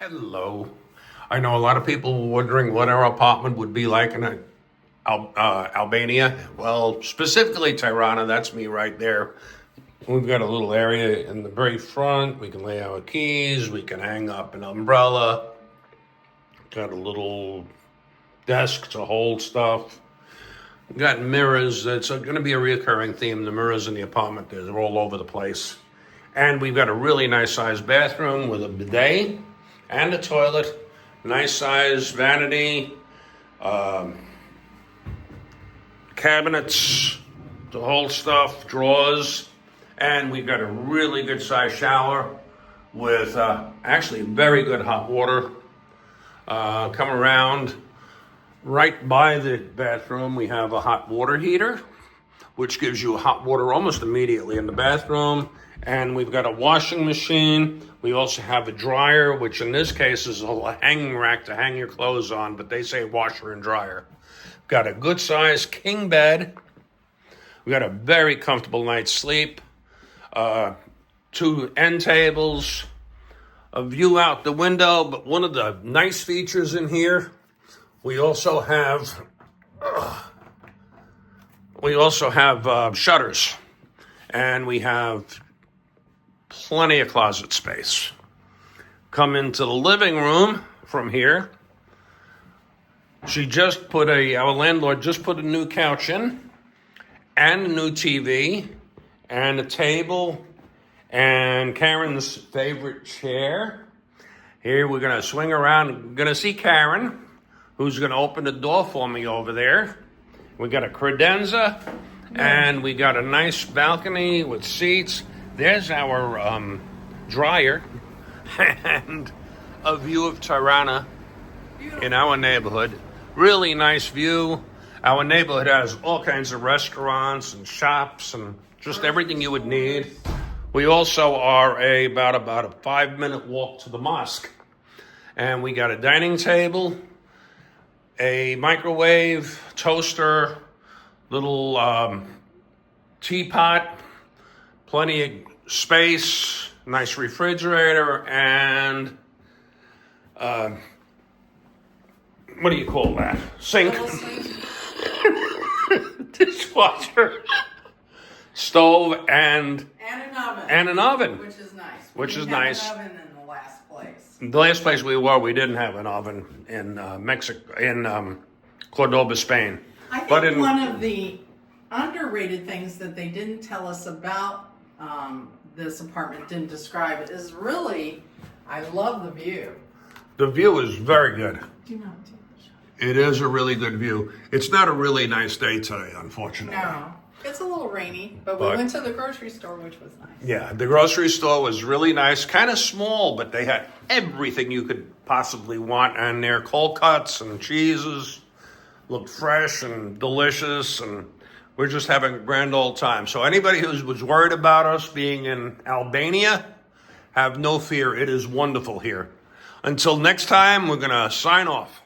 Hello. I know a lot of people were wondering what our apartment would be like in Albania. Well, specifically Tirana, that's me right there. We've got a little area in the very front. We can lay our keys. We can hang up an umbrella. Got a little desk to hold stuff. We've got mirrors. It's going to be a reoccurring theme. The mirrors in the apartment, they're all over the place. And we've got a really nice sized bathroom with a bidet and a toilet, nice size vanity, cabinets to hold stuff, drawers, and we've got a really good size shower with actually very good hot water. Come around right by the bathroom, we have a hot water heater, which gives you hot water almost immediately in the bathroom. And we've got a washing machine. We also have a dryer, which in this case is a hanging rack to hang your clothes on, but they say washer and dryer. Got a good size king bed. We got a very comfortable night's sleep. 2 end tables, a view out the window. But one of the nice features in here, we also have shutters, and we have plenty of closet space. Come into the living room from here. Our landlord just put a new couch in, and a new TV, and a table, and Karen's favorite chair. Here we're gonna swing around. We're gonna see Karen, who's gonna open the door for me over there. We got a credenza, and we got a nice balcony with seats. There's our dryer and a view of Tirana in our neighborhood. Really nice view. Our neighborhood has all kinds of restaurants and shops and just everything you would need. We also are about a 5-minute walk to the mosque. And we got a dining table, a microwave, toaster, little teapot, plenty of space, nice refrigerator, and what do you call that? Sink, dishwasher, stove, and an oven, which is nice. Which we is didn't nice. have an oven in the last place. The last place we were, we didn't have an oven in Mexico, in Cordoba, Spain. I think one of the underrated things that they didn't tell us about this apartment, didn't describe it, is really, I love the view. The view is very good. Do not do the shot. It is a really good view. It's not a really nice day today, unfortunately. No, it's a little rainy, but we went to the grocery store, which was nice. Yeah, the grocery store was really nice, kind of small, but they had everything you could possibly want, and their cold cuts and cheeses looked fresh and delicious, and we're just having a grand old time. So anybody who was worried about us being in Albania, have no fear. It is wonderful here. Until next time, we're going to sign off.